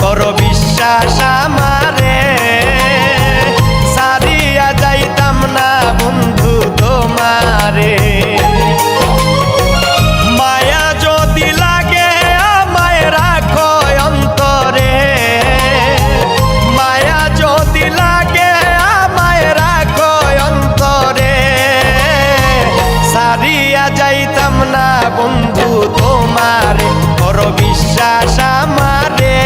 করো বিশ্বাস আমারে, সারিয়া যাইতাম না বন্ধু তোমারে। মায়া যদি লাগে আমায় রাখো অন্তরে, মায়া যদি লাগে আমায় রাখো অন্তরে, সারিয়া যাইতাম না বন্ধু তোমারে, করো বিশ্বাস আমারে,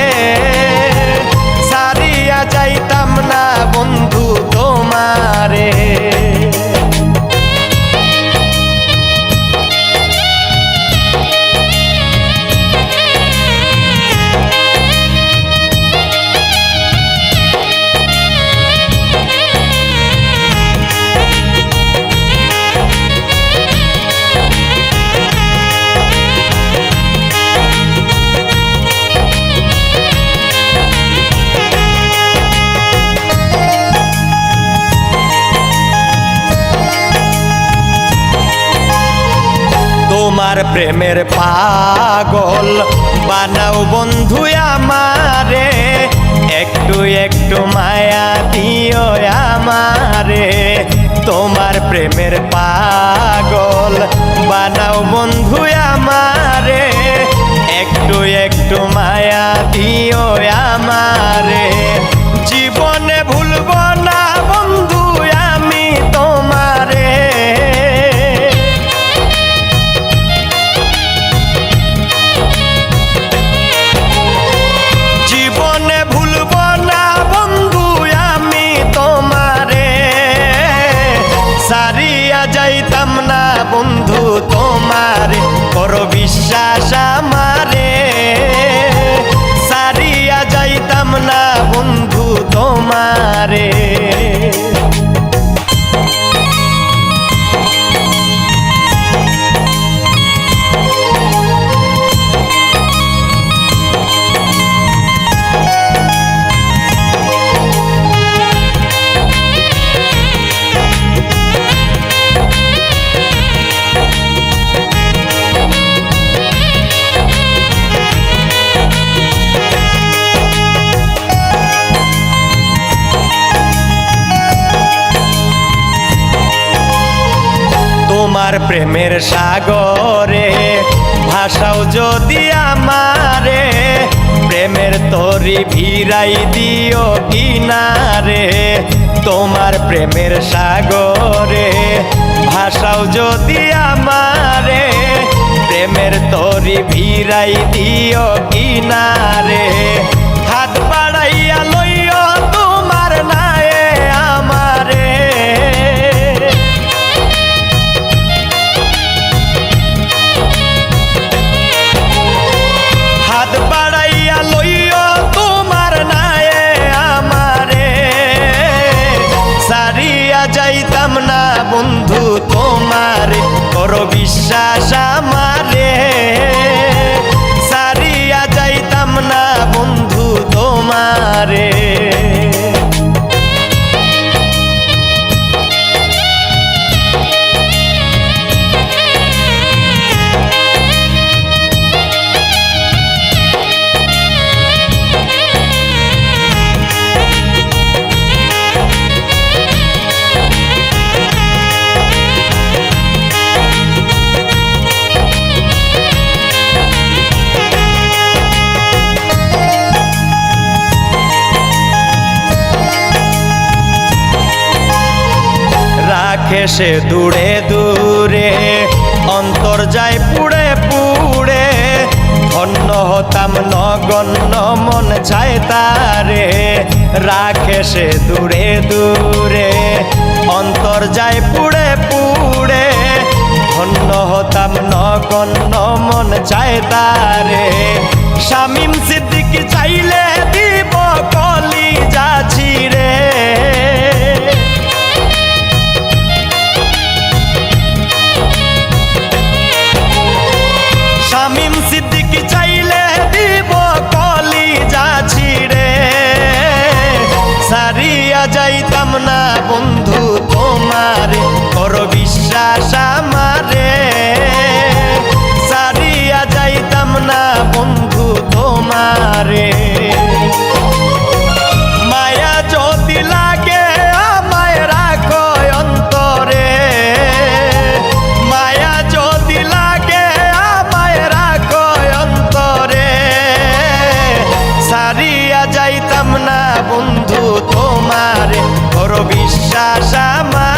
সারিয়া যাইতাম না বন্ধু তোমারে। তোমার প্রেমের পাগল বানাও বন্ধু আমারে, একটু একটু মায়া দিও আমারে। তোমার প্রেমের পাগল বানাও বন্ধু আমারে, একটু একটু মায়া দিও আমারে। জীবনে ভুলব না বন্ধু আমি তোমারে, জীবনে ভুলব না বন্ধু আমি তোমারে, সারিয়া যাইতাম না বন্ধু তোমারে, করো বিশ্বাস আমারে, সারিয়া যাইতাম না বন্ধু তোমারে। তোমার প্রেমের সাগরে ভাষাও যদি আমারে, প্রেমের তরি ভিড়াই দিও কিনারে। তোমার প্রেমের সাগরে ভাষাও যদি আমারে, প্রেমের তরি ভিড়াই দিও কিনারে। হাত বাড়াইয়া লইও তোমার নায়ে আমারে, হাত বাড়াইয়া লইও তোমার নায়ে আমারে, সারিয়া যাইতাম না বন্ধু তোমারে, করো বিশ্বাস আমারে, সারিয়া যাইতাম না বন্ধু তোমারে। রাখে সে দূরে দূরে, অন্তর যায় পুড়ে পুড়ে, ধন্য হতাম নগণ্য মন চায় তারে। রাখে সে দূরে দূরে, অন্তর যায় পুড়ে পুড়ে, ধন্য হতাম নগণ্য মন চায় তারে। শামীম সিদ্দিক চাইলে দিব কলিজা ছিঁড়ে, শামীম সিদ্দিক চাইলে দিব কলিজা ছিঁড়ে, সারিয়া যাইতাম না বন্ধু তোমারে, করো বিশ্বাস আমারে, সারিয়া যাইতাম না বন্ধু তোমারে। বন্ধু তোমারে, করো বিশ্বাস আমার।